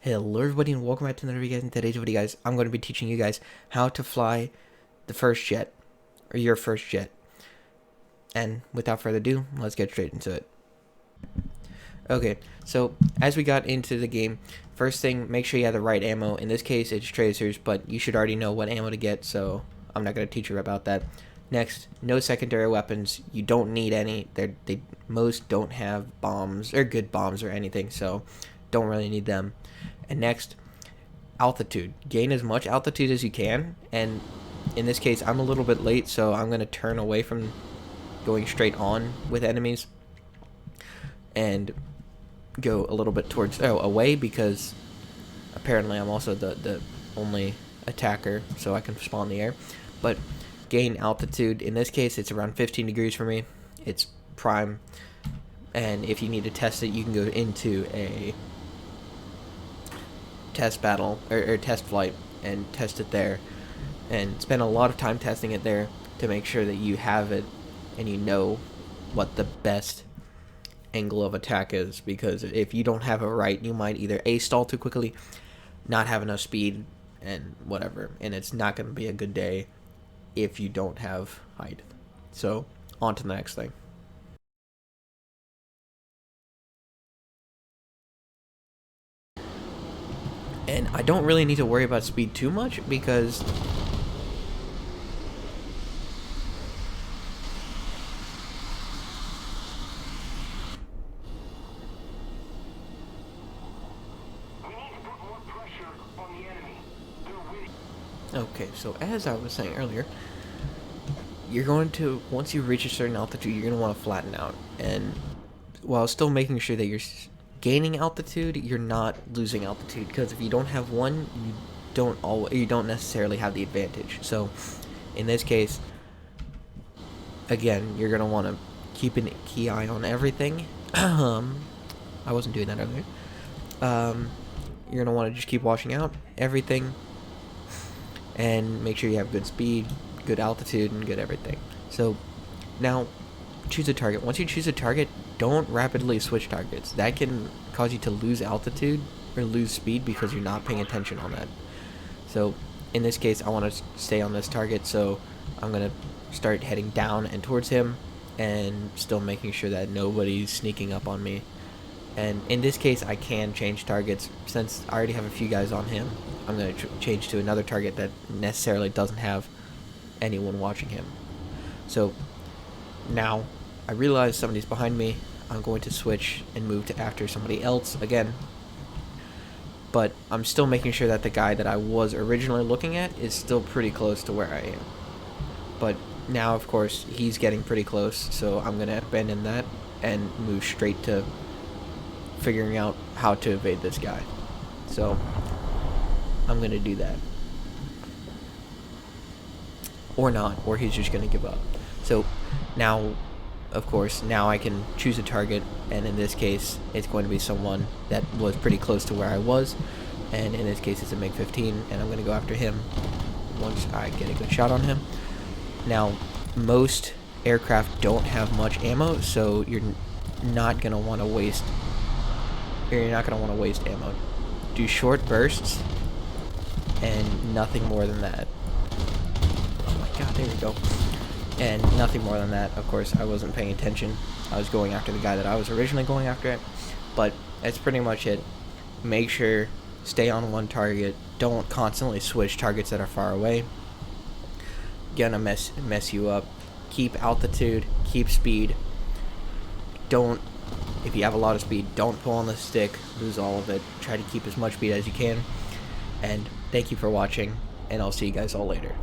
Hello everybody and welcome back to another video guys. In today's video guys, I'm going to be teaching you guys how to fly the first jet, or your first jet. And without further ado, let's get straight into it. Okay, so as we got into the game, first thing, make sure you have the right ammo. In this case, it's tracers, but you should already know what ammo to get, so I'm not going to teach you about that. Next, no secondary weapons. You don't need any. Most don't have bombs, or good bombs or anything, so don't really need them. And next, altitude. Gain as much altitude as you can, and in this case I'm a little bit late, so I'm going to turn away from going straight on with enemies and go a little bit towards away, because apparently I'm also the only attacker, so I can spawn in the air. But gain altitude, in this case it's around 15 degrees for me. It's prime, and if you need to test it, you can go into a test battle or test flight and test it there, and spend a lot of time testing it there to make sure that you have it and you know what the best angle of attack is, because if you don't have it right, you might either A, stall too quickly, not have enough speed, and whatever, and it's not going to be a good day if you don't have height. So on to the next thing. And I don't really need to worry about speed too much, because okay, so as I was saying earlier, you're going to, once you reach a certain altitude, you're going to want to flatten out, and while still making sure that you're gaining altitude, you're not losing altitude, because if you don't have one, you don't necessarily have the advantage. So in this case, again, you're going to want to keep a key eye on everything. I wasn't doing that earlier. You're going to want to just keep watching out everything and make sure you have good speed, good altitude, and good everything. So now choose a target. Once you choose a target, don't rapidly switch targets. That can cause you to lose altitude or lose speed because you're not paying attention on that. So in this case, I want to stay on this target, so I'm going to start heading down and towards him, and still making sure that nobody's sneaking up on me. And in this case, I can change targets. Since I already have a few guys on him, I'm going to change to another target that necessarily doesn't have anyone watching him. So now I realize somebody's behind me. I'm going to switch and move to after somebody else again. But I'm still making sure that the guy that I was originally looking at is still pretty close to where I am. But now, of course, he's getting pretty close, so I'm going to abandon that and move straight to figuring out how to evade this guy. So I'm going to do that. Or not, or he's just going to give up. So now, of course, now I can choose a target, and in this case, it's going to be someone that was pretty close to where I was, and in this case, it's a MiG-15, and I'm going to go after him once I get a good shot on him. Now, most aircraft don't have much ammo, so you're not going to want to waste, ammo. Do short bursts, and nothing more than that. Oh my god, there we go. And nothing more than that. Of course, I wasn't paying attention. I was going after the guy that I was originally going after. But that's pretty much it. Make sure, stay on one target. Don't constantly switch targets that are far away. Gonna mess you up. Keep altitude. Keep speed. Don't, if you have a lot of speed, don't pull on the stick. Lose all of it. Try to keep as much speed as you can. And thank you for watching. And I'll see you guys all later.